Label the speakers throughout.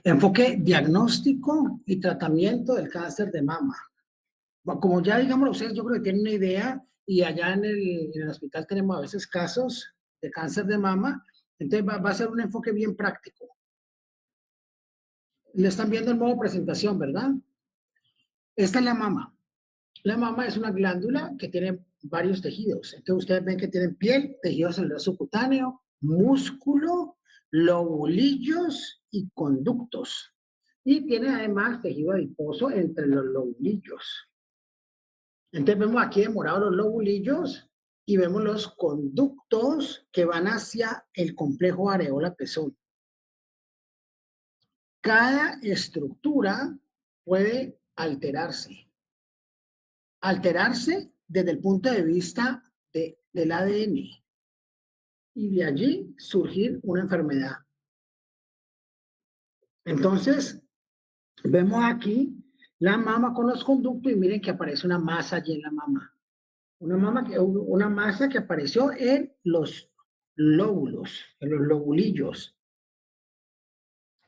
Speaker 1: Enfoque diagnóstico y tratamiento del cáncer de mama. Bueno, como ya digamos ustedes, yo creo que tienen una idea y allá en el hospital tenemos a veces casos de cáncer de mama, entonces va a ser un enfoque bien práctico. Le están viendo el modo de presentación, ¿verdad? Esta es la mama. La mama es una glándula que tiene varios tejidos. Entonces ustedes ven que tienen piel, tejido celular subcutáneo, músculo, lobulillos y conductos. Y tiene además tejido adiposo entre los lobulillos. Entonces vemos aquí de morado los lobulillos y vemos los conductos que van hacia el complejo areola-pezón. Cada estructura puede alterarse. Alterarse desde el punto de vista del ADN y de allí surgir una enfermedad. Entonces, vemos aquí la mama con los conductos y miren que aparece una masa allí en la mama. Una masa que apareció en los lóbulos, en los lobulillos.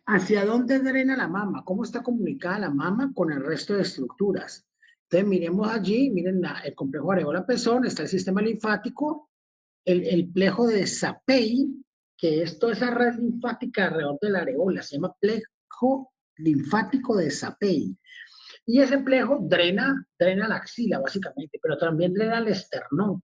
Speaker 1: ¿Hacia dónde drena la mama? ¿Cómo está comunicada la mama con el resto de estructuras? Entonces, miremos allí, miren el complejo areola-pezón, está el sistema linfático, el plejo de Zapey, que es toda esa red linfática alrededor de la areola, se llama plejo linfático de Zapey. Y ese plejo drena la axila, básicamente, pero también drena el esternón.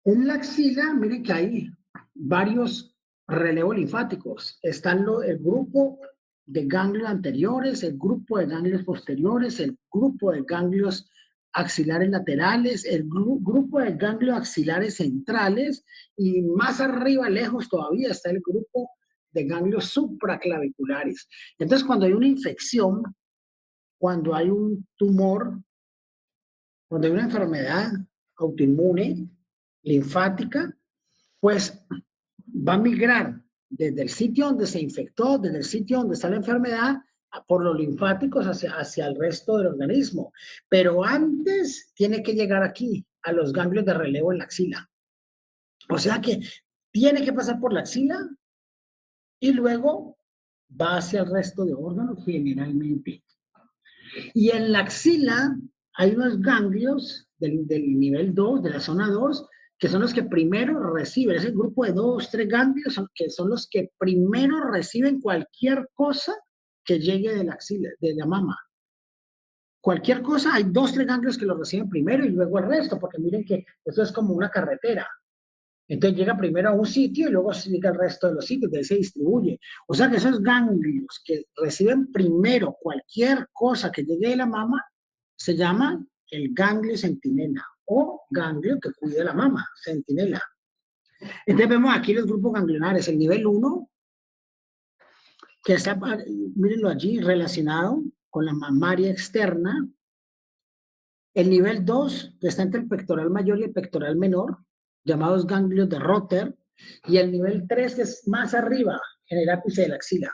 Speaker 1: En la axila, miren que hay varios relevos linfáticos. Están el grupo de ganglios anteriores, el grupo de ganglios posteriores, el grupo de ganglios axilares laterales, el grupo de ganglios axilares centrales y más arriba, lejos todavía, está el grupo de ganglios supraclaviculares. Entonces, cuando hay una infección, cuando hay un tumor, cuando hay una enfermedad autoinmune, linfática, pues va a migrar desde el sitio donde se infectó, desde el sitio donde está la enfermedad, por los linfáticos hacia el resto del organismo. Pero antes tiene que llegar aquí, a los ganglios de relevo en la axila. O sea que tiene que pasar por la axila y luego va hacia el resto de órganos generalmente. Y en la axila hay unos ganglios del nivel 2, de la zona 2, que son los que primero reciben, es el grupo de 2, 3 ganglios, que son los que primero reciben cualquier cosa que llegue de la axila, de la mama. Cualquier cosa, hay 2, 3 ganglios que lo reciben primero y luego el resto, porque miren que esto es como una carretera. Entonces llega primero a un sitio y luego se llega al resto de los sitios, de ahí se distribuye. O sea que esos ganglios que reciben primero cualquier cosa que llegue de la mama, se llama el ganglio centinela o ganglio que cuida la mama, centinela. Entonces vemos aquí los grupos ganglionares, el nivel 1, que está, mírenlo allí, relacionado con la mamaria externa. El nivel 2, que está entre el pectoral mayor y el pectoral menor, llamados ganglios de Rotter, y el nivel 3, que es más arriba, en el ápice de la axila.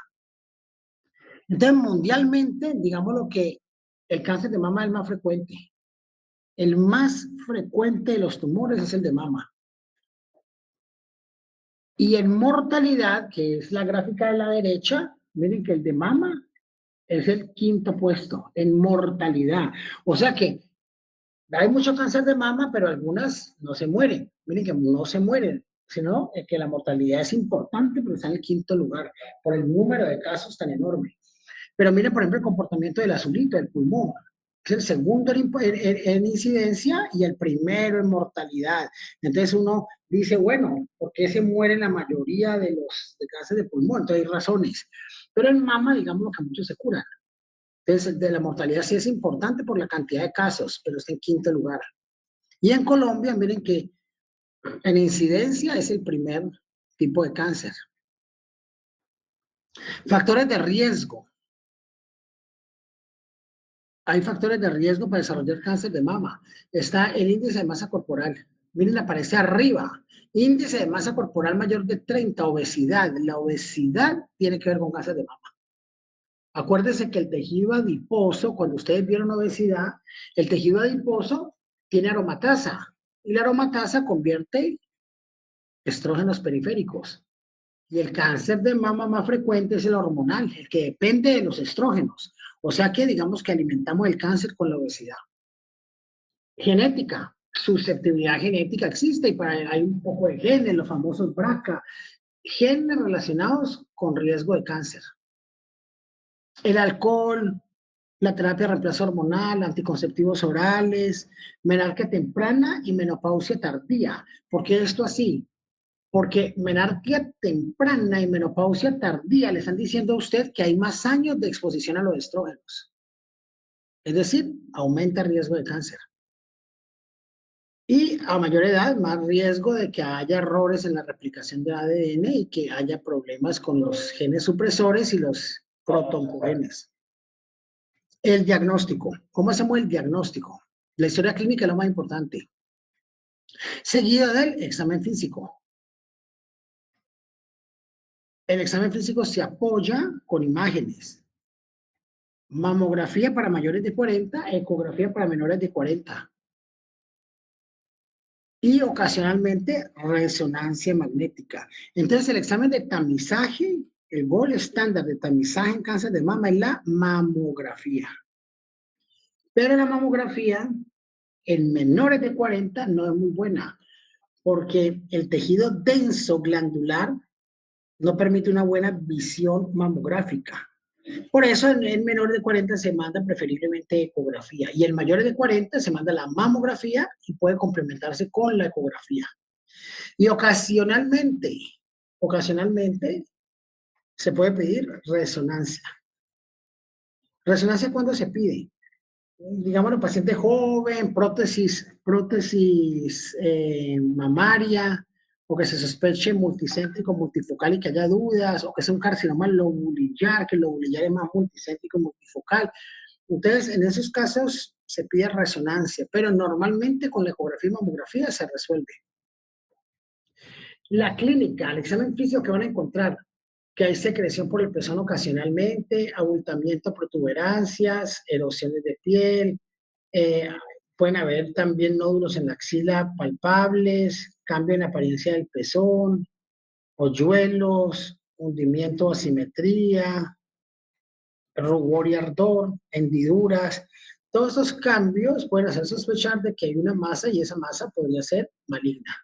Speaker 1: Entonces, mundialmente, digamos lo que el cáncer de mama es el más frecuente. El más frecuente de los tumores es el de mama. Y en mortalidad, que es la gráfica de la derecha, miren que el de mama es el quinto puesto en mortalidad. O sea que hay mucho cáncer de mama, pero algunas no se mueren. Miren que no se mueren, sino que la mortalidad es importante, pero está en el quinto lugar por el número de casos tan enorme. Pero miren, por ejemplo, el comportamiento del azulito, del pulmón. Es el segundo en incidencia y el primero en mortalidad. Entonces uno dice, bueno, ¿por qué se mueren la mayoría de los de cáncer de pulmón? Entonces hay razones. Pero en mama, digamos que muchos se curan. Entonces, de la mortalidad sí es importante por la cantidad de casos, pero está en quinto lugar. Y en Colombia, miren que en incidencia es el primer tipo de cáncer. Factores de riesgo. Hay factores de riesgo para desarrollar cáncer de mama. Está el índice de masa corporal. Miren, aparece arriba. Índice de masa corporal mayor de 30, obesidad. La obesidad tiene que ver con cáncer de mama. Acuérdense que el tejido adiposo, cuando ustedes vieron obesidad, el tejido adiposo tiene aromatasa. Y la aromatasa convierte estrógenos periféricos. Y el cáncer de mama más frecuente es el hormonal, el que depende de los estrógenos. O sea que digamos que alimentamos el cáncer con la obesidad. Genética, susceptibilidad genética existe y hay un poco de genes, los famosos BRCA, genes relacionados con riesgo de cáncer. El alcohol, la terapia de reemplazo hormonal, anticonceptivos orales, menarquia temprana y menopausia tardía. ¿Por qué esto así? Porque menarquia temprana y menopausia tardía le están diciendo a usted que hay más años de exposición a los estrógenos. Es decir, aumenta el riesgo de cáncer. Y a mayor edad, más riesgo de que haya errores en la replicación del ADN y que haya problemas con los genes supresores y los protoncogenes. El diagnóstico. ¿Cómo hacemos el diagnóstico? La historia clínica es lo más importante. Seguido del examen físico. El examen físico se apoya con imágenes. Mamografía para mayores de 40, ecografía para menores de 40. Y ocasionalmente resonancia magnética. Entonces el examen de tamizaje, el gold estándar de tamizaje en cáncer de mama es la mamografía. Pero la mamografía en menores de 40 no es muy buena porque el tejido denso glandular no permite una buena visión mamográfica. Por eso en menores de 40 se manda preferiblemente ecografía y en mayores de 40 se manda la mamografía y puede complementarse con la ecografía. Y ocasionalmente se puede pedir resonancia. ¿Resonancia cuándo se pide? Digamos, paciente joven, prótesis mamaria, o que se sospeche multicéntrico, multifocal y que haya dudas, o que sea un carcinoma lobulillar, que el lobulillar es más multicéntrico, multifocal. Entonces, en esos casos se pide resonancia, pero normalmente con la ecografía y mamografía se resuelve. La clínica, el examen físico que van a encontrar, que hay secreción por el pezón ocasionalmente, abultamiento, protuberancias, erosiones de piel, eh, pueden haber también nódulos en la axila palpables, cambio en la apariencia del pezón, hoyuelos, hundimiento o asimetría, rubor y ardor, hendiduras. Todos estos cambios pueden hacer sospechar de que hay una masa y esa masa podría ser maligna.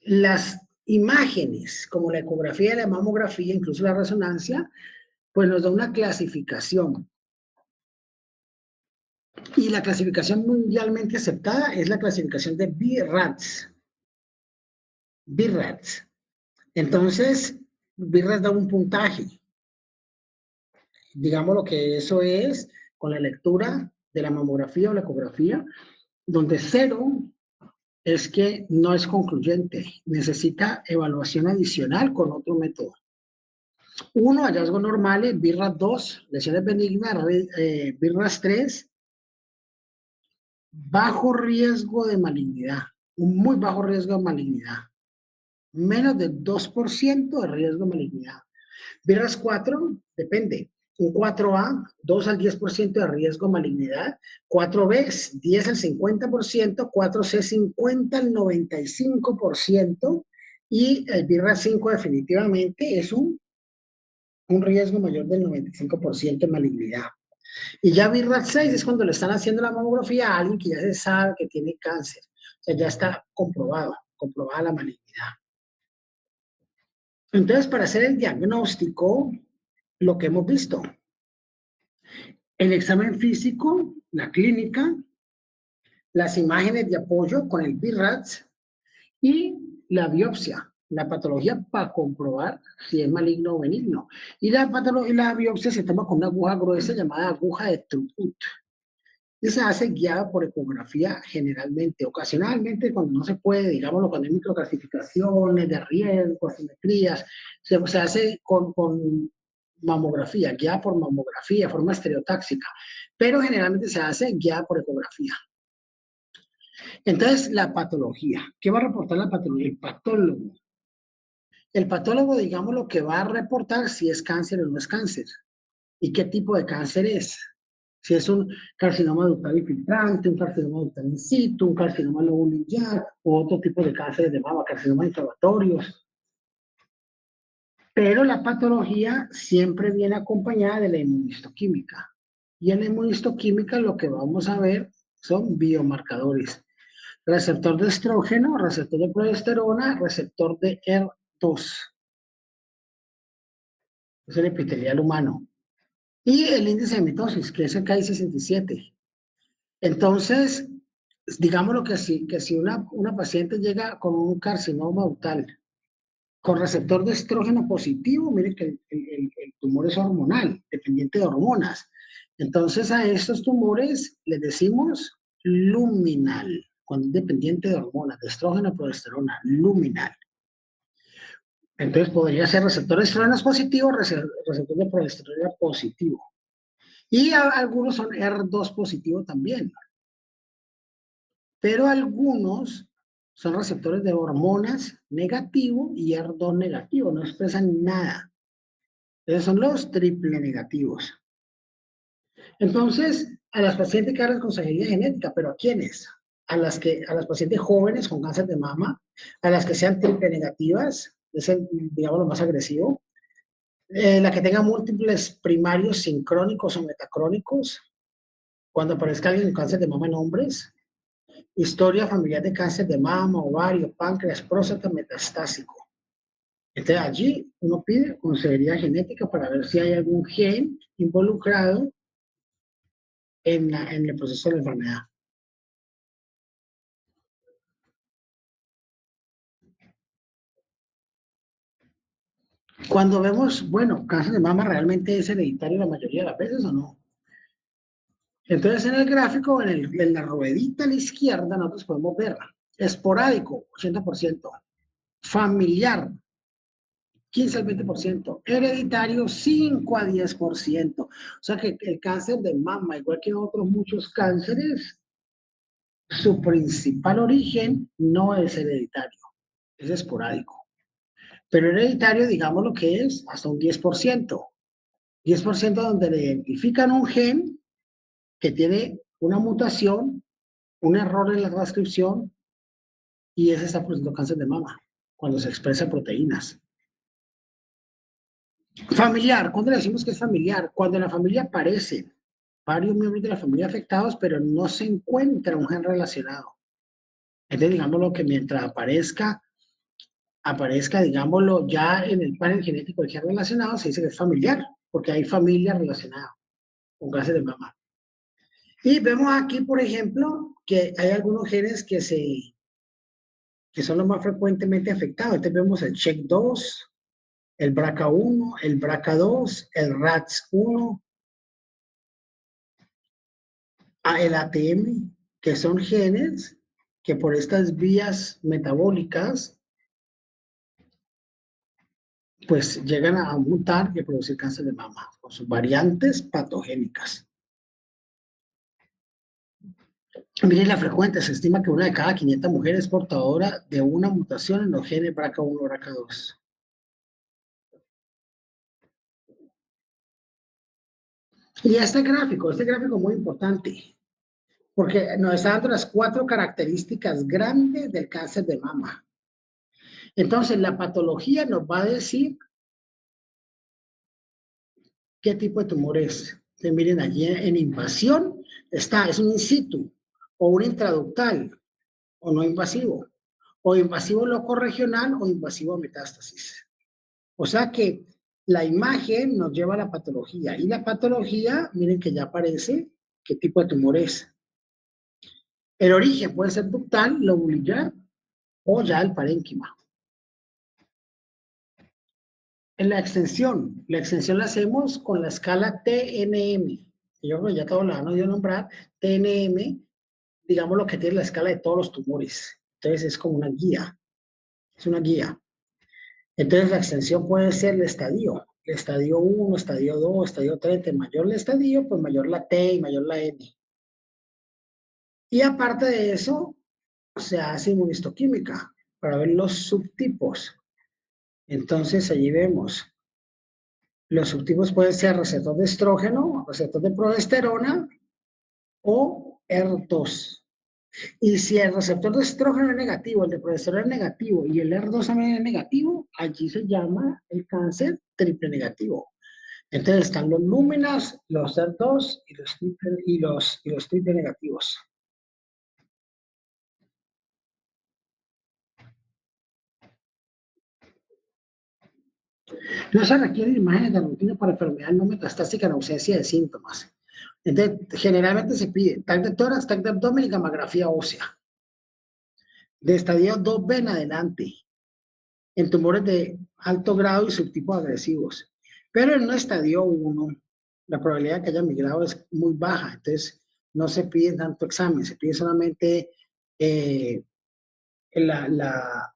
Speaker 1: Las imágenes, como la ecografía y la mamografía, incluso la resonancia, pues nos da una clasificación. Y la clasificación mundialmente aceptada es la clasificación de BIRADS. BIRADS. Entonces, BIRADS da un puntaje. Digamos lo que eso es con la lectura de la mamografía o la ecografía, donde 0 es que no es concluyente, necesita evaluación adicional con otro método. 1, hallazgos normales, BIRADS 2, lesiones benignas, BIRADS 3, bajo riesgo de malignidad, un muy bajo riesgo de malignidad, menos del 2% de riesgo de malignidad. BIRADS 4, depende, un 4A, 2 al 10% de riesgo de malignidad, 4B, 10 al 50%, 4C, 50 al 95%, y el BIRADS 5 definitivamente es un riesgo mayor del 95% de malignidad. Y ya BIRADS 6 es cuando le están haciendo la mamografía a alguien que ya se sabe que tiene cáncer. O sea, ya está comprobada la malignidad. Entonces, para hacer el diagnóstico, lo que hemos visto, el examen físico, la clínica, las imágenes de apoyo con el BIRADS y la biopsia, la patología para comprobar si es maligno o benigno. Y la biopsia se toma con una aguja gruesa llamada aguja de Truput. Y se hace guiada por ecografía generalmente, ocasionalmente cuando no se puede, digámoslo, cuando hay microclasificaciones de riesgo, asimetrías, se hace con mamografía, guiada por mamografía, forma estereotáxica, pero generalmente se hace guiada por ecografía. Entonces, la patología. ¿Qué va a reportar la patología? El patólogo. El patólogo, digamos, lo que va a reportar si es cáncer o no es cáncer y qué tipo de cáncer es. Si es un carcinoma ductal infiltrante, un carcinoma ductal in situ, un carcinoma lobulillar o otro tipo de cánceres de mama, carcinomas inflamatorios. Pero la patología siempre viene acompañada de la inmunistoquímica. Y en la inmunistoquímica lo que vamos a ver son biomarcadores. Receptor de estrógeno, receptor de progesterona, receptor de ER2, es el epitelial humano. Y el índice de mitosis, que es el KI67. Entonces, digámoslo que si una paciente llega con un carcinoma utal con receptor de estrógeno positivo, miren que el tumor es hormonal, dependiente de hormonas. Entonces a estos tumores les decimos luminal, cuando es dependiente de hormonas, de estrógeno, progesterona, luminal. Entonces podría ser receptor de estrógeno positivo, receptor de progesterona positivo. Y algunos son ER2 positivo también, pero algunos son receptores de hormonas negativo y ER2 negativo, no expresan nada. Esos son los triple negativos. Entonces, a las pacientes que hablan consejería genética, ¿pero a quiénes? A las pacientes jóvenes con cáncer de mama, a las que sean triple negativas, es el, digamos, lo más agresivo, la que tenga múltiples primarios sincrónicos o metacrónicos, cuando aparezca alguien con cáncer de mama en hombres, historia familiar de cáncer de mama, ovario, páncreas, próstata, metastásico. Entonces allí uno pide consejería genética para ver si hay algún gen involucrado en el proceso de la enfermedad. Cuando vemos, bueno, cáncer de mama realmente es hereditario la mayoría de las veces o no. Entonces en el gráfico, en la ruedita a la izquierda, nosotros podemos ver esporádico, 80%, familiar, 15 al 20%, hereditario, 5 a 10%. O sea que el cáncer de mama, igual que otros muchos cánceres, su principal origen no es hereditario, es esporádico. Pero hereditario, digamos lo que es, hasta un 10%. 10% donde le identifican un gen que tiene una mutación, un error en la transcripción, y ese está produciendo cáncer de mama, cuando se expresan proteínas. Familiar, ¿cuándo le decimos que es familiar? Cuando en la familia aparecen varios miembros de la familia afectados, pero no se encuentra un gen relacionado. Entonces, digámoslo que mientras aparezca, digámoslo, ya en el panel genético del gen relacionado, se dice que es familiar, porque hay familia relacionada con cáncer de mama. Y vemos aquí, por ejemplo, que hay algunos genes que son los más frecuentemente afectados. Entonces vemos el CHEK2, el BRCA1, el BRCA2, el RATS1, el ATM, que son genes que por estas vías metabólicas pues llegan a mutar y a producir cáncer de mama con sus variantes patogénicas. Miren la frecuencia, se estima que una de cada 500 mujeres es portadora de una mutación en los genes BRCA1 o BRCA2. Y este gráfico es muy importante, porque nos está dando las 4 características grandes del cáncer de mama. Entonces, la patología nos va a decir qué tipo de tumor es. Entonces, miren, allí en invasión es un in situ, o un intraductal, o no invasivo, o invasivo locorregional, o invasivo a metástasis. O sea que la imagen nos lleva a la patología, y la patología, miren que ya aparece qué tipo de tumor es. El origen puede ser ductal, lobular o ya el parénquima. En la extensión la hacemos con la escala TNM. Yo creo que ya todos la han oído nombrar. TNM, digamos lo que tiene la escala de todos los tumores. Entonces es como una guía, es una guía. Entonces la extensión puede ser el estadio 1, estadio 2, estadio 3. Entre mayor el estadio, pues mayor la T y mayor la N. Y aparte de eso, se hace inmunistoquímica para ver los subtipos. Entonces allí vemos, los subtipos pueden ser receptor de estrógeno, receptor de progesterona o ER2. Y si el receptor de estrógeno es negativo, el de progesterona es negativo y el R2 también es negativo, allí se llama el cáncer triple negativo. Entonces están los lúmenas, los R2 y los triple negativos. No se requieren imágenes de rutina para enfermedad no metastásica en ausencia de síntomas. Entonces, generalmente se pide TAC de tórax, TAC de abdomen y gamografía ósea. De estadio 2B en adelante, en tumores de alto grado y subtipos agresivos. Pero en un estadio 1, la probabilidad de que haya migrado es muy baja, entonces no se pide tanto examen, se pide solamente eh, la, la,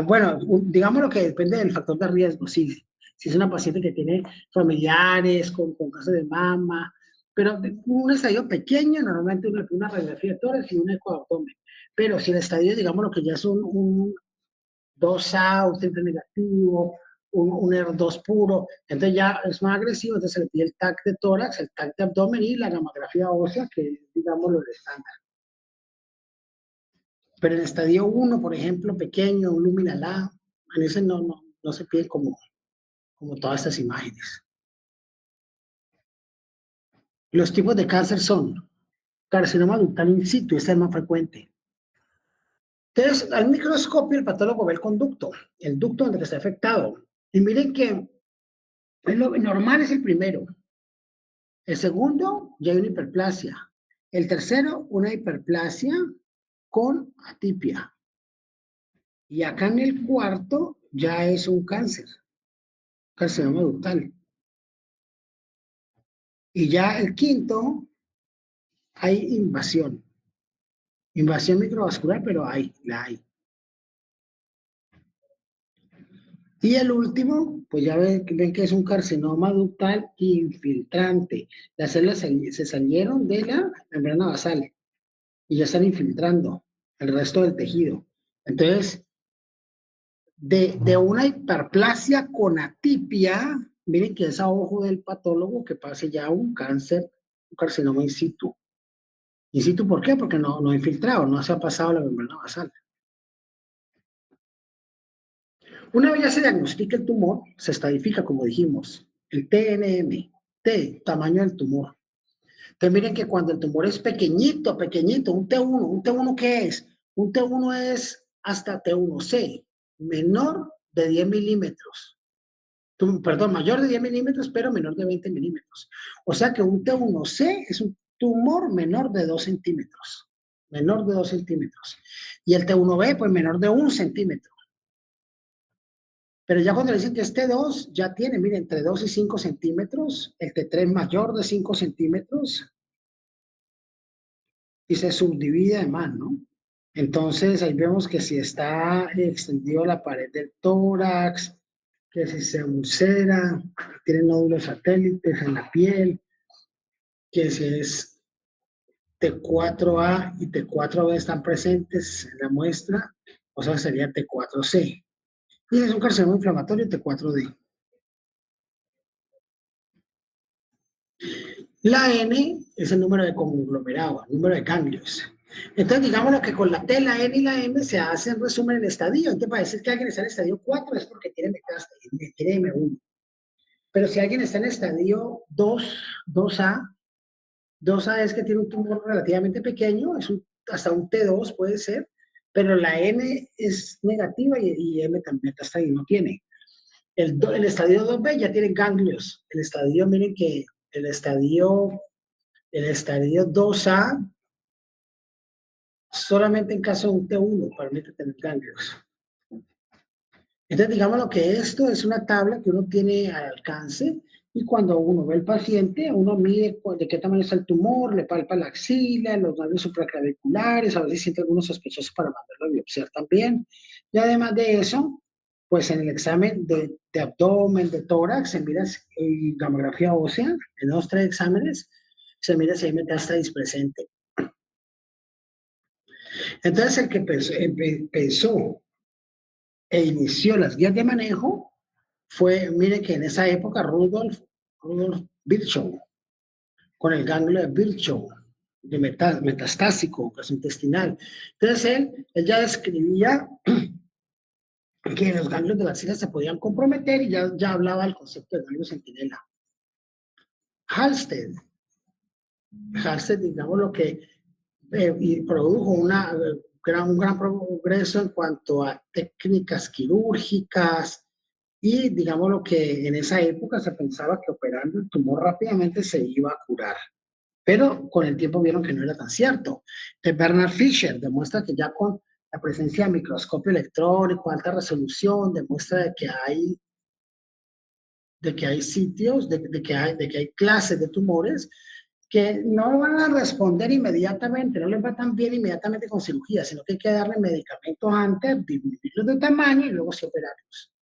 Speaker 1: bueno, digamos lo que depende del factor de riesgo, si es una paciente que tiene familiares con cáncer de mama, pero un estadio pequeño, normalmente una radiografía de tórax y un eco de abdomen. Pero si el estadio, digamos lo que ya es un 2A, un triple negativo, un R2 puro, entonces ya es más agresivo, entonces se le pide el TAC de tórax, el TAC de abdomen y la gamografía ósea, que es, digamos, lo de estándar. Pero en el estadio 1, por ejemplo, pequeño, un luminal A, en ese no se pide como todas estas imágenes. Los tipos de cáncer son carcinoma ductal in situ, este es el más frecuente. Entonces, al microscopio el patólogo ve el ducto donde está afectado. Y miren que lo normal es el primero. El segundo, ya hay una hiperplasia. El tercero, una hiperplasia con atipia. Y acá en el cuarto ya es un cáncer, carcinoma ductal. Y ya el quinto, hay invasión microvascular, pero la hay. Y el último, pues ya ven que es un carcinoma ductal infiltrante. Las células se salieron de la membrana basal y ya están infiltrando el resto del tejido. Entonces, de una hiperplasia con atipia, miren que es a ojo del patólogo que pase ya un cáncer, un carcinoma in situ. ¿In situ por qué? Porque no ha infiltrado, no se ha pasado la membrana basal. Una vez ya se diagnostica el tumor, se estadifica, como dijimos, el TNM, T, tamaño del tumor. Entonces miren que cuando el tumor es pequeñito, pequeñito, un T1 ¿qué es? Un T1 es hasta T1C, menor de 10 milímetros. Perdón, mayor de 10 milímetros, pero menor de 20 milímetros. O sea que un T1C es un tumor menor de 2 centímetros. Menor de 2 centímetros. Y el T1B, pues menor de 1 centímetro. Pero ya cuando le dicen que es T2, ya tiene, miren, entre 2 y 5 centímetros, el T3 mayor de 5 centímetros, y se subdivide además, ¿no? Entonces ahí vemos que si está extendido la pared del tórax, que si se ulcera, tiene nódulos satélites en la piel, que si es T4A y T4B están presentes en la muestra, o sea, sería T4C. Y es un carcinoma inflamatorio T4D. La N es el número de conglomerado, el número de ganglios. Entonces, digamos que con la T, la N y la M se hace en resumen el estadio. Entonces, para decir que alguien está en el estadio 4 es porque tiene metástasis, tiene M1. Pero si alguien está en el estadio 2A, 2A es que tiene un tumor relativamente pequeño, hasta un T2 puede ser, pero la N es negativa y M también metástasis no tiene. El estadio 2B ya tiene ganglios. El estadio, miren que el estadio 2A solamente en caso de un T1 permite tener ganglios. Entonces, digamos lo que esto es una tabla que uno tiene al alcance y cuando uno ve al paciente, uno mide de qué tamaño está el tumor, le palpa la axila, los ganglios supraclaviculares, a ver si siente algunos sospechosos para mandarlo a biopsiar también. Y además de eso, pues en el examen de abdomen, de tórax, se mira gamografía ósea, en los 3 exámenes, se mira si hay metástasis presente. Entonces, el que pensó e inició las guías de manejo fue, mire que en esa época Rudolf Virchow, con el ganglio de Virchow. de metastásico, gastrointestinal. Entonces él ya describía que los ganglios de la axila se podían comprometer y ya hablaba del concepto de ganglio centinela. Halsted, digamos lo que y produjo un gran progreso en cuanto a técnicas quirúrgicas y digamos lo que en esa época se pensaba que operando el tumor rápidamente se iba a curar. Pero con el tiempo vieron que no era tan cierto. Bernard Fischer demuestra que ya con la presencia de microscopio electrónico, alta resolución, demuestra de que hay sitios, de que hay clases de tumores que no van a responder inmediatamente, no les va tan bien inmediatamente con cirugía, sino que hay que darle medicamentos antes, disminuirlos de tamaño y luego se operarlos.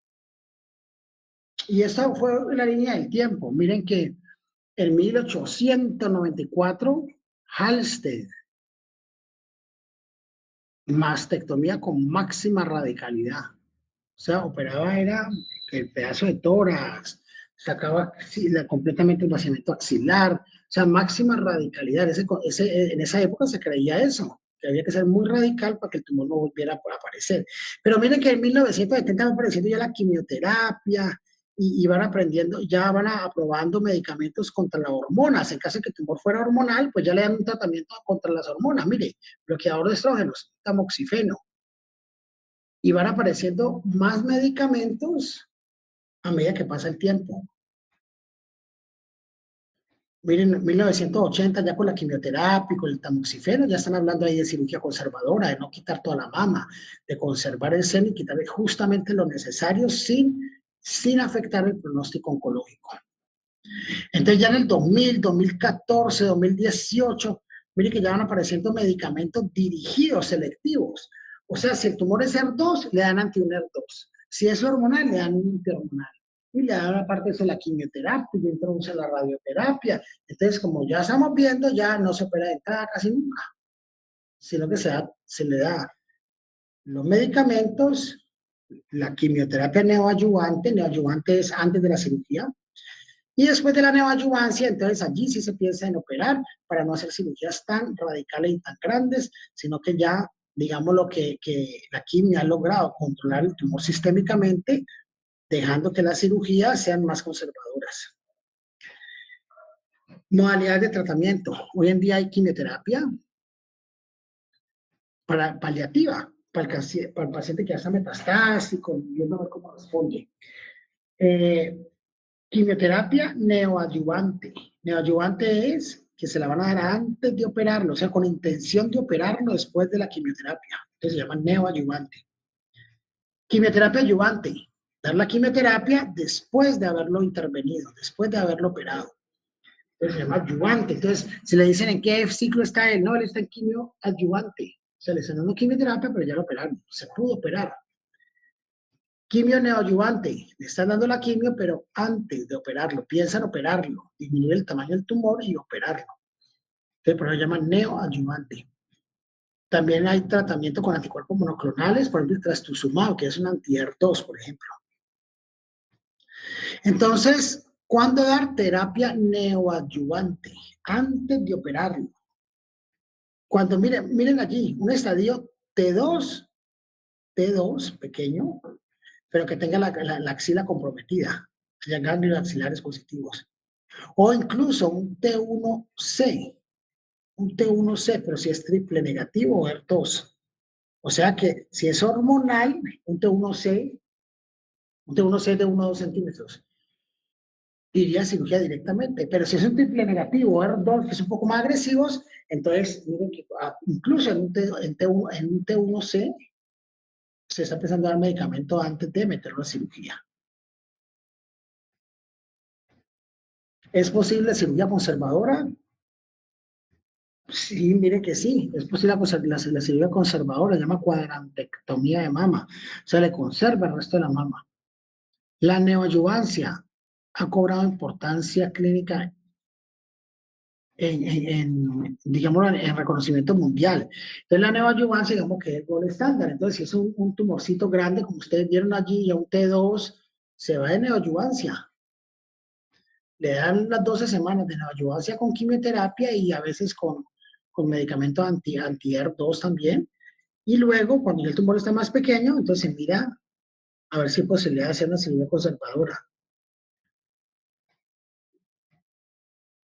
Speaker 1: Y esa fue la línea del tiempo. Miren que en 1894, Halsted, mastectomía con máxima radicalidad. O sea, operaba era el pedazo de tórax, sacaba completamente el vaciamiento axilar, o sea, máxima radicalidad. En esa época se creía eso, que había que ser muy radical para que el tumor no volviera a aparecer. Pero miren que en 1970 va apareciendo ya la quimioterapia y van aprendiendo, ya van aprobando medicamentos contra las hormonas. En caso de que el tumor fuera hormonal, pues ya le dan un tratamiento contra las hormonas. Mire, bloqueador de estrógenos, tamoxifeno, y van apareciendo más medicamentos a medida que pasa el tiempo. Miren, en 1980 ya con la quimioterapia, con el tamoxifeno, ya están hablando ahí de cirugía conservadora, de no quitar toda la mama, de conservar el seno y quitarle justamente lo necesario sin afectar el pronóstico oncológico. Entonces ya en el 2000, 2014, 2018, miren que ya van apareciendo medicamentos dirigidos, selectivos. O sea, si el tumor es HER2, le dan anti-HER2. Si es hormonal, le dan un antihormonal. Y le dan aparte de eso la quimioterapia, y introducen la radioterapia. Entonces, como ya estamos viendo, ya no se opera de entrada casi nunca, sino que se le da los medicamentos, la quimioterapia neoadyuvante es antes de la cirugía, y después de la neoadyuvancia, entonces allí sí se piensa en operar para no hacer cirugías tan radicales y tan grandes, sino que ya, digamos, que la quimio ha logrado controlar el tumor sistémicamente, dejando que las cirugías sean más conservadoras. Modalidades de tratamiento. Hoy en día hay quimioterapia para paliativa, para el paciente que ya está metastásico, viendo a ver cómo responde. Quimioterapia neoadyuvante. Neoadyuvante es que se la van a dar antes de operarlo, o sea, con intención de operarlo después de la quimioterapia. Entonces se llama neoadyuvante. Quimioterapia adyuvante. Dar la quimioterapia después de haberlo intervenido, después de haberlo operado. Entonces se llama adyuvante. Entonces, si le dicen en qué ciclo está él, no, él está en quimio adyuvante. Se le está dando quimioterapia, pero ya lo operaron. Se pudo operar. Quimio neoadyuvante, le están dando la quimio, pero antes de operarlo, piensan operarlo, disminuir el tamaño del tumor y operarlo. Entonces, por eso se llama neoadyuvante. También hay tratamiento con anticuerpos monoclonales, por ejemplo, el trastuzumab, que es un anti-HER2, por ejemplo. Entonces, ¿cuándo dar terapia neoadyuvante? Antes de operarlo. Cuando miren allí, un estadio T2 pequeño, pero que tenga la axila comprometida, haya ganglios axilares positivos. O incluso un T1C, pero si es triple negativo o HER2. O sea que si es hormonal, un T1C de 1 a 2 centímetros, iría a cirugía directamente. Pero si es un triple negativo o HER2, que son un poco más agresivos, entonces miren que incluso en un T1C se está empezando a dar medicamento antes de meterlo a cirugía. ¿Es posible cirugía conservadora? Sí, mire que sí, es posible la cirugía conservadora, se llama cuadrantectomía de mama, o sea, le conserva el resto de la mama. La neoadyuvancia ha cobrado importancia clínica digamos, en reconocimiento mundial. Entonces, la neoadyuvancia, digamos que es el gol estándar. Entonces, si es un tumorcito grande, como ustedes vieron allí, ya un T2, se va de neoadyuvancia. Le dan las 12 semanas de neoadyuvancia con quimioterapia y a veces con con medicamentos anti-ER2 también. Y luego, cuando ya el tumor está más pequeño, entonces se mira a ver si hay posibilidad de hacer una cirugía conservadora.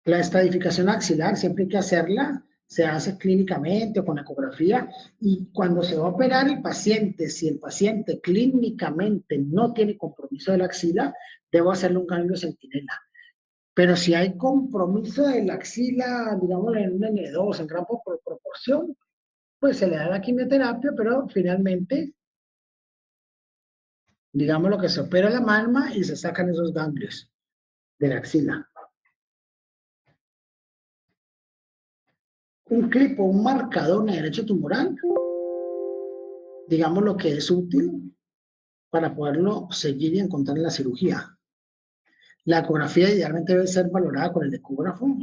Speaker 1: La estadificación axilar siempre hay que hacerla, se hace clínicamente o con ecografía, y cuando se va a operar el paciente, si el paciente clínicamente no tiene compromiso de la axila, debo hacerle un ganglio centinela. Pero si hay compromiso de la axila, digamos en un N2, en gran proporción, pues se le da la quimioterapia, pero finalmente, digamos lo que se opera la mama y se sacan esos ganglios de la axila. Un clip o un marcador en el derecho tumoral, digamos lo que es útil para poderlo seguir y encontrar en la cirugía. La ecografía idealmente debe ser valorada con el ecógrafo.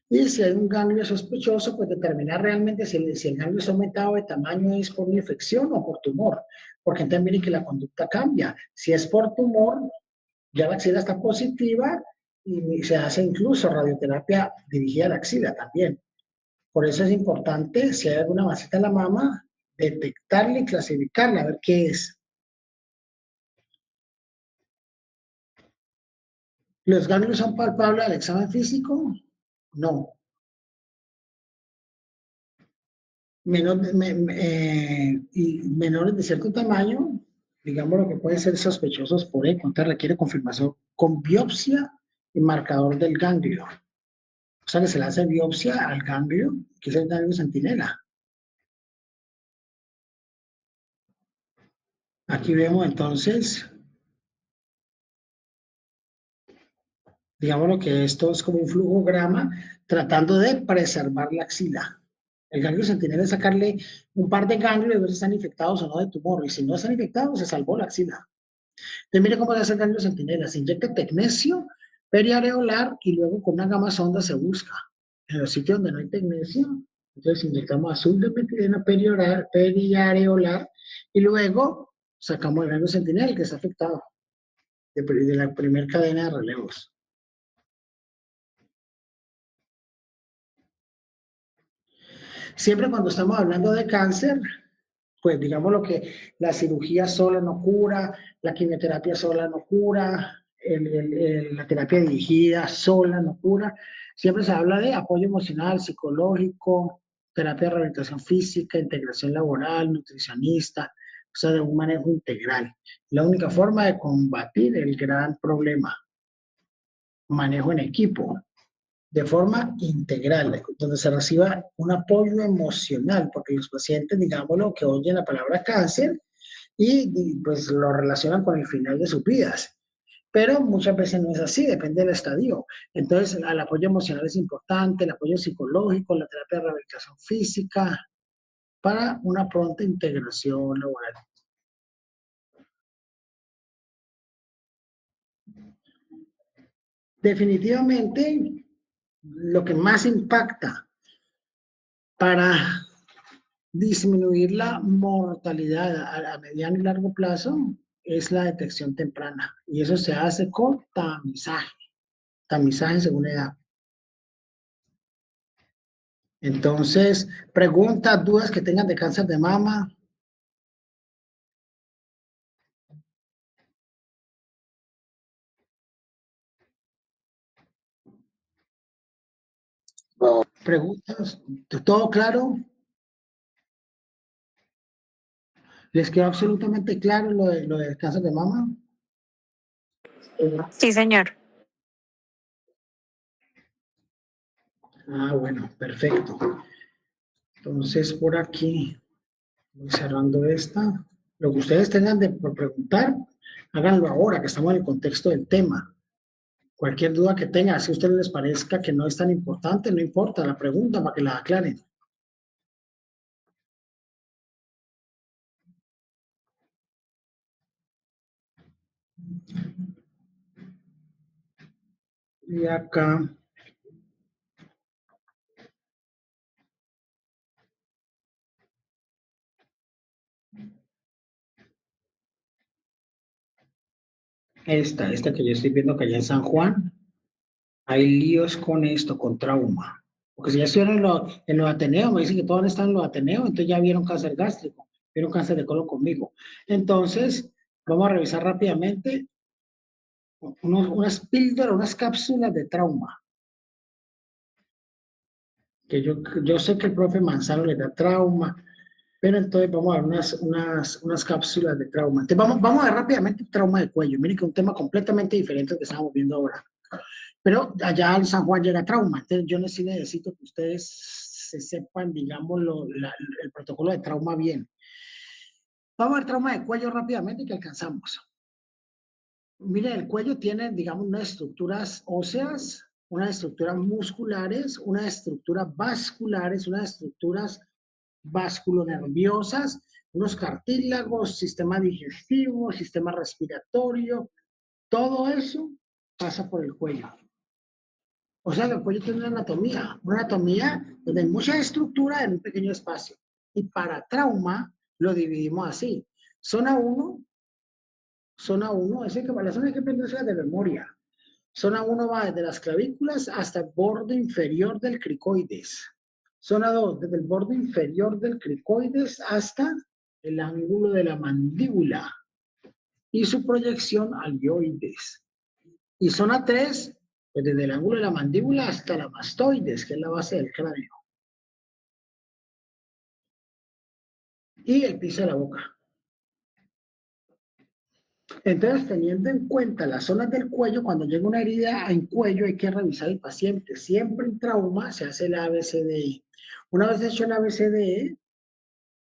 Speaker 1: Y si hay un ganglio sospechoso, pues determinar realmente si el ganglio es aumentado de tamaño es por una infección o por tumor. Porque entonces miren que la conducta cambia. Si es por tumor, ya la axila está positiva y se hace incluso radioterapia dirigida a la axila también. Por eso es importante, si hay alguna masita en la mama, detectarla y clasificarla, a ver qué es. ¿Los ganglios son palpables al examen físico? No. Y menores de cierto tamaño, digamos lo que pueden ser sospechosos por eco, entonces requiere confirmación con biopsia y marcador del ganglio. O sea que se le hace biopsia al ganglio, que es el ganglio centinela. Aquí vemos entonces, digamos lo que esto es como un flujograma tratando de preservar la axila. El ganglio centinela es sacarle un par de ganglios y ver si están infectados o no de tumor. Y si no están infectados, se salvó la axila. Entonces, mire cómo se hace el ganglio centinela. Se inyecta tecnesio periareolar y luego con una gama sonda se busca. En los sitios donde no hay tecnesio, entonces inyectamos azul de metilena periareolar y luego sacamos el ganglio centinela que está afectado de la primera cadena de relevos. Siempre cuando estamos hablando de cáncer, pues digamos lo que la cirugía sola no cura, la quimioterapia sola no cura, la terapia dirigida sola no cura. Siempre se habla de apoyo emocional, psicológico, terapia de rehabilitación física, integración laboral, nutricionista, o sea, de un manejo integral. La única forma de combatir el gran problema, manejo en equipo, de forma integral, donde se reciba un apoyo emocional, porque los pacientes, digámoslo, que oyen la palabra cáncer pues lo relacionan con el final de sus vidas. Pero muchas veces no es así, depende del estadio. Entonces, el apoyo emocional es importante, el apoyo psicológico, la terapia de rehabilitación física, para una pronta integración laboral. Definitivamente, lo que más impacta para disminuir la mortalidad a mediano y largo plazo es la detección temprana. Y eso se hace con tamizaje según edad. Entonces, preguntas, dudas que tengan de cáncer de mama. Preguntas, ¿todo claro? ¿Les quedó absolutamente claro lo del cáncer de mama?
Speaker 2: Sí, señor.
Speaker 1: Ah, bueno, perfecto. Entonces, por aquí, voy cerrando esta. Lo que ustedes tengan por preguntar, háganlo ahora, que estamos en el contexto del tema. Cualquier duda que tengan, si a ustedes les parezca que no es tan importante, no importa, la pregunta para que la aclaren. Y acá, esta que yo estoy viendo que allá en San Juan, hay líos con esto, con trauma. Porque si ya estuvieron en los Ateneos, me dicen que todos están en los Ateneos, entonces ya vieron cáncer gástrico, vieron cáncer de colon conmigo. Entonces, vamos a revisar rápidamente unas píldoras, unas cápsulas de trauma. Que yo sé que el profe Manzano le da trauma, pero entonces vamos a ver unas cápsulas de trauma. Entonces vamos a ver rápidamente trauma de cuello. Miren que es un tema completamente diferente al que estamos viendo ahora. Pero allá en San Juan llega trauma. Entonces yo sí necesito que ustedes se sepan, digamos, el protocolo de trauma bien. Vamos a ver trauma de cuello rápidamente que alcanzamos. Miren, el cuello tiene, digamos, unas estructuras óseas, unas estructuras musculares, unas estructuras vasculares, unas estructuras vasculonerviosas, unos cartílagos, sistema digestivo, sistema respiratorio, todo eso pasa por el cuello. O sea que el cuello tiene una anatomía donde hay mucha estructura en un pequeño espacio. Y para trauma lo dividimos así. Zona uno, es que para la zona hay que aprenderse de memoria. Zona uno va desde las clavículas hasta el borde inferior del cricoides. Zona 2 desde el borde inferior del cricoides hasta el ángulo de la mandíbula y su proyección al dioides. Y zona 3 pues desde el ángulo de la mandíbula hasta la mastoides, que es la base del cráneo. Y el piso de la boca. Entonces, teniendo en cuenta las zonas del cuello, cuando llega una herida en cuello hay que revisar el paciente. Siempre en trauma se hace el ABCDE. Una vez hecho el ABCDE,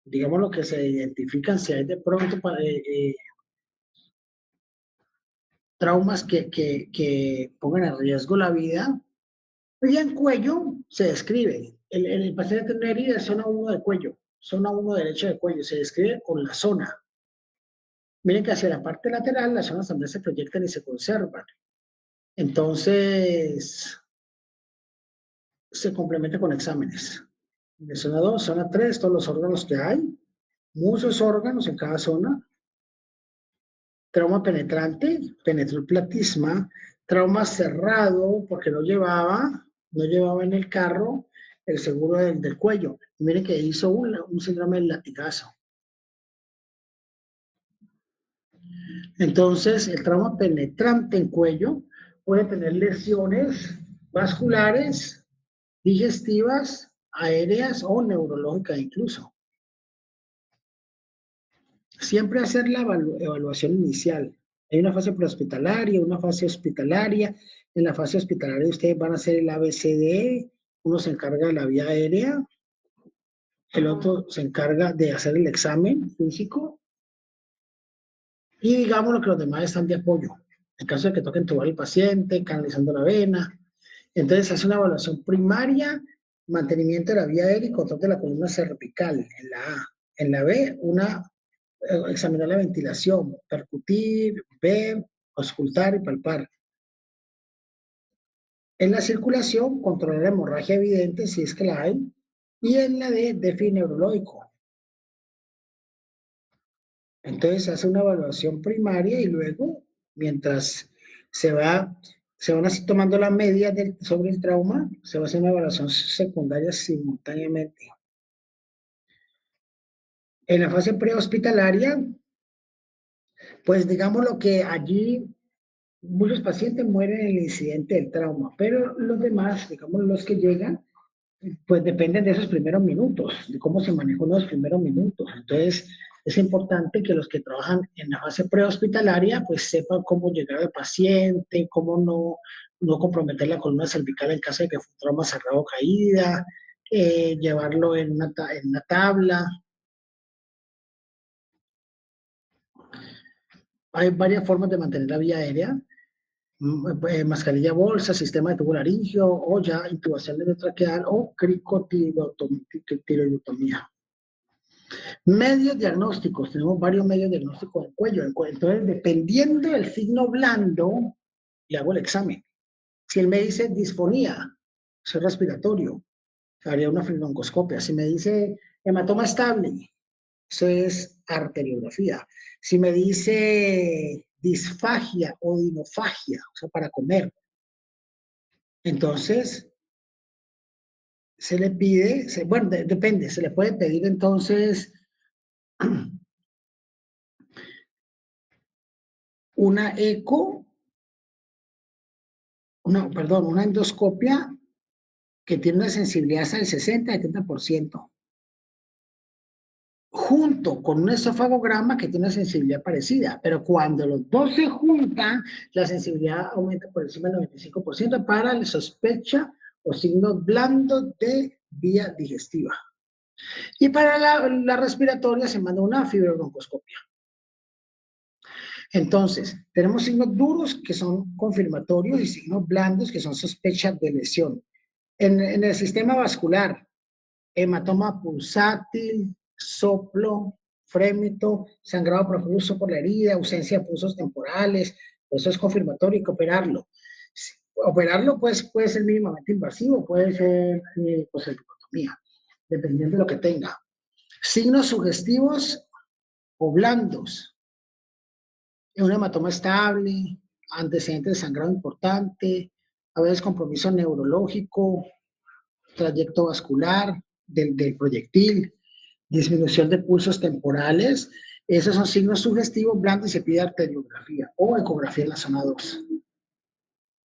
Speaker 1: digamos lo que se identifican si hay de pronto traumas que pongan en riesgo la vida. Y en cuello se describe. El paciente tiene una herida, zona 1 de cuello, zona 1 derecha de cuello, se describe con la zona. Miren que hacia la parte lateral las zonas también se proyectan y se conservan. Entonces, se complementa con exámenes. De zona 2, zona 3, todos los órganos que hay, muchos órganos en cada zona. Trauma penetrante, penetró el platisma. Trauma cerrado, porque no llevaba en el carro el seguro del cuello. Y miren que hizo un síndrome del latigazo. Entonces, el trauma penetrante en cuello puede tener lesiones vasculares, digestivas, aéreas o neurológicas incluso. Siempre hacer la evaluación inicial. Hay una fase prehospitalaria, una fase hospitalaria. En la fase hospitalaria ustedes van a hacer el ABCDE, uno se encarga de la vía aérea, el otro se encarga de hacer el examen físico y digamos lo que los demás están de apoyo. En caso de que toquen entubar al paciente, canalizando la vena. Entonces hace una evaluación primaria, mantenimiento de la vía aérea y control de la columna cervical en la A. En la B, examinar la ventilación, percutir, ver, auscultar y palpar. En la circulación, controlar la hemorragia evidente si es que la hay. Y en la D, déficit neurológico. Entonces se hace una evaluación primaria y luego, mientras se van así tomando las medidas sobre el trauma, se va a hacer una evaluación secundaria simultáneamente. En la fase prehospitalaria, pues digamos lo que allí muchos pacientes mueren en el incidente del trauma, pero los demás, digamos los que llegan, pues dependen de esos primeros minutos, de cómo se manejan los primeros minutos. Entonces, es importante que los que trabajan en la fase prehospitalaria, pues sepan cómo llegar al paciente, cómo no comprometer la columna cervical en caso de que fue un trauma cerrado o caída, llevarlo en una tabla. Hay varias formas de mantener la vía aérea. Mascarilla bolsa, sistema de tubo laringio, o ya intubación endotraqueal o cricotiroidectomía. Medios diagnósticos, tenemos varios medios diagnósticos del cuello. Entonces, dependiendo del signo blando, le hago el examen. Si él me dice disfonía, eso es respiratorio, haría una fibroncoscopia. Si me dice hematoma estable, eso es arteriografía. Si me dice disfagia o dinofagia, o sea, para comer, entonces Se le pide, bueno, depende, se le puede pedir entonces una eco, perdón, una endoscopia que tiene una sensibilidad hasta del 60-70%, junto con un esofagograma que tiene una sensibilidad parecida, pero cuando los dos se juntan, la sensibilidad aumenta por encima del 95% para la sospecha o signos blandos de vía digestiva. Y para la respiratoria se manda una fibrobroncoscopia. Entonces, tenemos signos duros que son confirmatorios y signos blandos que son sospechas de lesión. En el sistema vascular, hematoma pulsátil, soplo, frémito, sangrado profuso por la herida, ausencia de pulsos temporales, pues eso es confirmatorio, hay que operarlo. Operarlo pues, puede ser mínimamente invasivo, puede ser pues, episiotomía, dependiendo de lo que tenga. Signos sugestivos o blandos, un hematoma estable, antecedentes de sangrado importante, a veces compromiso neurológico, trayecto vascular del proyectil, disminución de pulsos temporales. Esos son signos sugestivos blandos y se pide arteriografía o ecografía en la zona 2.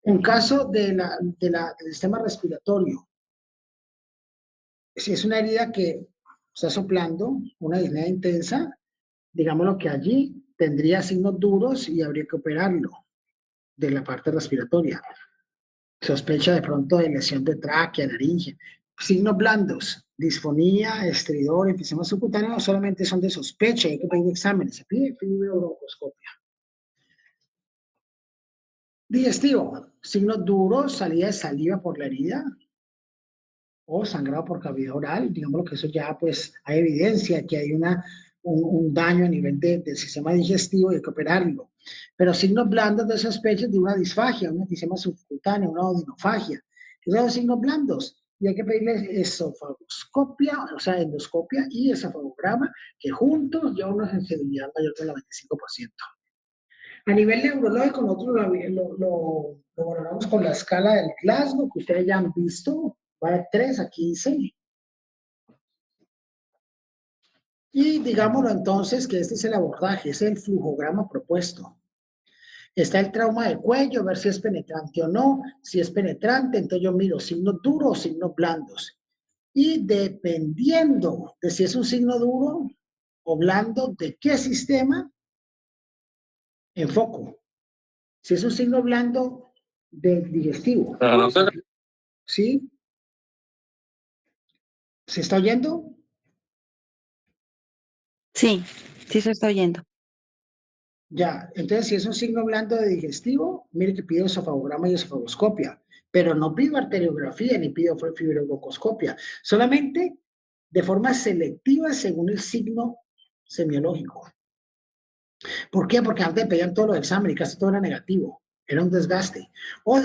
Speaker 1: En caso del sistema respiratorio, si es una herida que está soplando, una disnea intensa, digámoslo que allí tendría signos duros y habría que operarlo de la parte respiratoria. Sospecha de pronto de lesión de tráquea, laringe. Signos blandos, disfonía, estridor, enfisema subcutáneo, solamente son de sospecha, hay que pedir exámenes, se pide fibrobroncoscopia. Digestivo, signos duros, salida de saliva por la herida o sangrado por cavidad oral, digamos que eso ya pues hay evidencia que hay un daño a nivel del sistema digestivo y hay que operarlo. Pero signos blandos de sospecha de una disfagia, un enfisema subcutáneo, una odinofagia. Esos son signos blandos y hay que pedirle esofagoscopia, o sea, endoscopia y esofagograma, que juntos llevan una sensibilidad mayor del 95%. A nivel neurológico, nosotros lo valoramos con la escala del Glasgow, que ustedes ya han visto, va de 3 a 15. Y digámoslo entonces que este es el abordaje, es el flujograma propuesto. Está el trauma del cuello, ver si es penetrante o no. Si es penetrante, entonces yo miro signos duros o signos blandos. Y dependiendo de si es un signo duro o blando, de qué sistema, enfoco. Si es un signo blando, del digestivo. ¿Sí? ¿Se está oyendo?
Speaker 2: Sí, sí se está oyendo.
Speaker 1: Ya, entonces si es un signo blando de digestivo, mire que pido esofagograma y esofagoscopia, pero no pido arteriografía ni pido fibrobroncoscopia, solamente de forma selectiva según el signo semiológico. ¿Por qué? Porque antes pedían todos los exámenes y casi todo era negativo. Era un desgaste.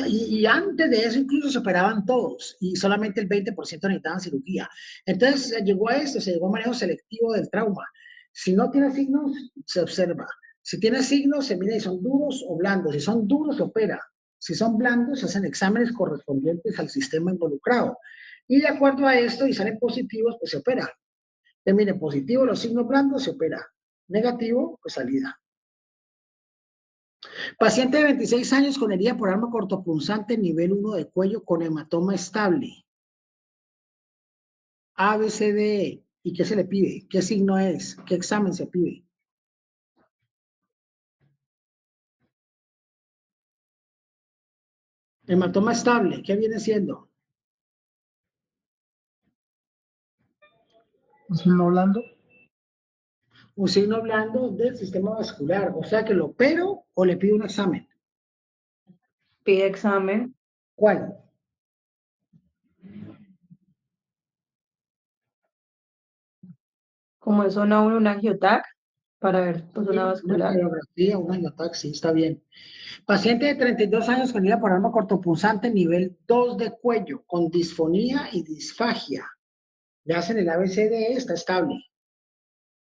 Speaker 1: Y antes de eso incluso se operaban todos y solamente el 20% necesitaban cirugía. Entonces se llegó a esto, se llegó a manejo selectivo del trauma. Si no tiene signos, se observa. Si tiene signos, se mira si son duros o blandos. Si son duros, se opera. Si son blandos, se hacen exámenes correspondientes al sistema involucrado. Y de acuerdo a esto, y salen positivos, pues se opera. Entonces, mire, positivo, los signos blandos, se opera. Negativo, pues salida. Paciente de 26 años con herida por arma cortopunzante nivel 1 de cuello con hematoma estable. A, B, C, D, E. ¿Y qué se le pide? ¿Qué signo es? ¿Qué examen se pide? Hematoma estable, ¿qué viene siendo?
Speaker 3: ¿Un signo blando?
Speaker 1: Un signo blando del sistema vascular. O sea que lo opero o le pido un examen.
Speaker 2: Pide examen.
Speaker 1: ¿Cuál?
Speaker 2: Como es zona 1, un angiotac, para ver pues, zona
Speaker 1: Una
Speaker 2: vascular.
Speaker 1: radiografía, un angiotac, sí, está bien. Paciente de 32 años con herida por arma cortopunzante nivel 2 de cuello con disfonía y disfagia. Le hacen el ABCDE, está estable.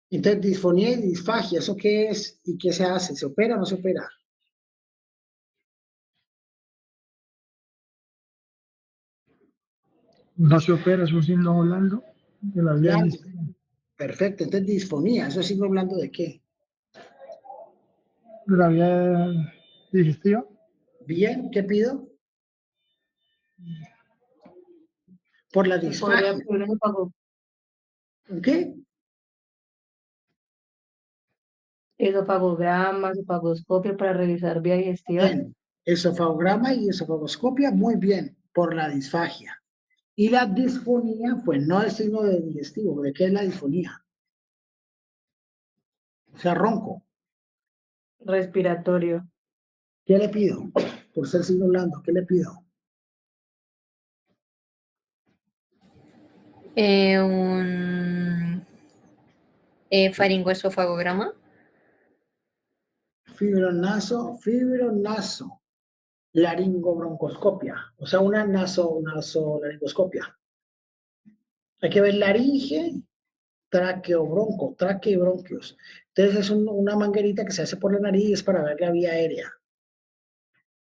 Speaker 1: Entonces, disfonía y disfagia, ¿eso qué es y qué se hace? ¿Se opera o no se opera?
Speaker 3: No se opera, es un signo blando de la vía
Speaker 1: Claro,
Speaker 3: digestiva.
Speaker 1: perfecto. Entonces, disfonía, ¿eso sigo hablando de qué?
Speaker 3: De la vía digestiva.
Speaker 1: Bien, ¿qué pido? Por la
Speaker 2: Se podría
Speaker 1: disfagia.
Speaker 2: pedir un
Speaker 1: ¿Qué?
Speaker 2: esofagograma, esofagoscopia para revisar vía digestiva.
Speaker 1: Bien. Esofagograma y esofagoscopia, muy bien, por la disfagia. Y la disfonía, pues no es signo de digestivo. ¿De qué es la disfonía? O sea, ronco.
Speaker 2: Respiratorio.
Speaker 1: ¿Qué le pido? Por ser signo blando, ¿qué le pido?
Speaker 4: Un faringoesofagograma.
Speaker 1: Fibronaso, laringobroncoscopia, o sea, una nasolaringoscopia. Hay que ver laringe, tráqueo, bronco, tráqueo y bronquios. Entonces es una manguerita que se hace por la nariz para ver la vía aérea.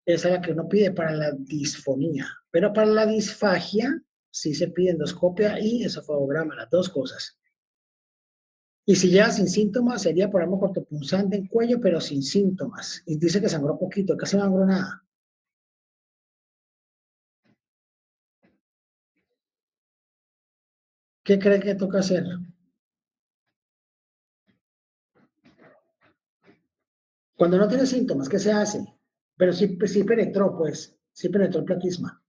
Speaker 1: Esa es la que uno pide para la disfonía. Pero para la disfagia, sí se pide endoscopia y esofagograma, las dos cosas. Y si llega sin síntomas, sería programa cortopunzante en cuello, pero sin síntomas. Y dice que sangró poquito, casi no sangró nada. ¿Qué cree que toca hacer? Cuando no tiene síntomas, ¿qué se hace? Pero sí penetró, pues, sí penetró el plaquisma.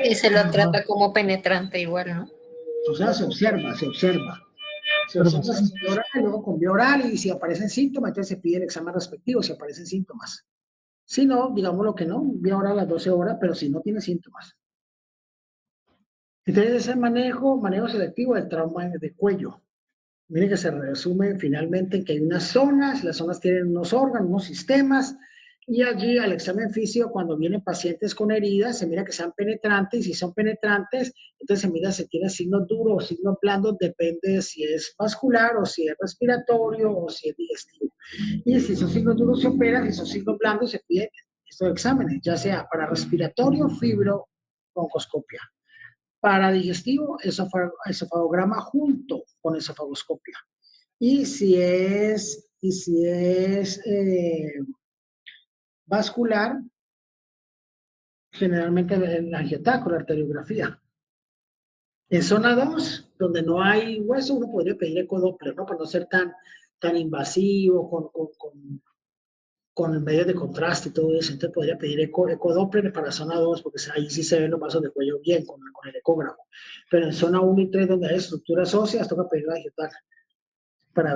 Speaker 4: Y se lo
Speaker 3: Ajá.
Speaker 4: trata como penetrante igual, ¿no?
Speaker 1: O sea, se observa, se observa. Se
Speaker 3: Pero
Speaker 1: observa
Speaker 3: pues,
Speaker 1: sin vía oral, y luego con vía oral, y si aparecen síntomas, entonces se pide el examen respectivo, si aparecen síntomas. Si no, digamos lo que no, vía oral a las 12 horas, pero si no tiene síntomas. Entonces, ese manejo selectivo del trauma de cuello. Mire que se resume finalmente en que hay unas zonas, las zonas tienen unos órganos, unos sistemas, y allí al examen físico, cuando vienen pacientes con heridas, se mira que sean penetrantes, y si son penetrantes, entonces se mira si tiene signos duros o signos blandos, depende de si es vascular o si es respiratorio o si es digestivo. Y si son signos duros se operan, si son signos blandos se piden estos exámenes, ya sea para respiratorio, fibro, broncoscopia. Para digestivo, esofagograma junto con esofagoscopia. Y si es vascular, generalmente el angiotaco, la arteriografía. En zona 2, donde no hay hueso, uno podría pedir ecodoppler, ¿no? Para no ser tan invasivo, con medios de contraste y todo eso. Entonces podría pedir ecodoppler para zona 2, porque ahí sí se ven los vasos de cuello bien con el ecógrafo. Pero en zona 1 y 3, donde hay estructuras óseas, toca pedir la angiotaca para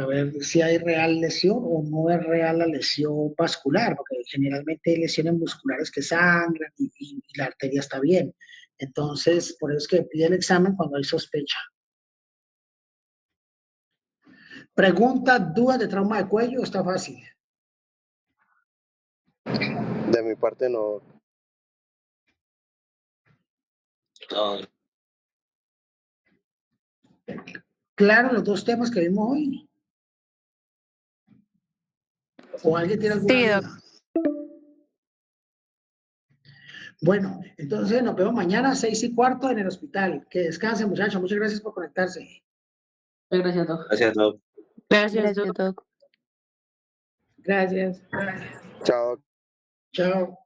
Speaker 1: ver si hay real lesión o no es real la lesión vascular, porque generalmente hay lesiones musculares que sangran y la arteria está bien. Entonces, por eso es que pide el examen cuando hay sospecha. Pregunta, dudas de trauma de cuello, está fácil.
Speaker 5: De mi parte no.
Speaker 1: Claro, los dos temas que vimos hoy. ¿O alguien tiene alguna
Speaker 4: Sí,
Speaker 1: duda? Bueno, entonces nos vemos mañana a 6:15 en el hospital. Que descansen, muchachos. Muchas gracias por conectarse.
Speaker 2: Gracias a todos.
Speaker 5: Gracias a todos.
Speaker 4: gracias,
Speaker 2: Gracias, Doc.
Speaker 6: Gracias.
Speaker 5: Chao.
Speaker 1: Chao.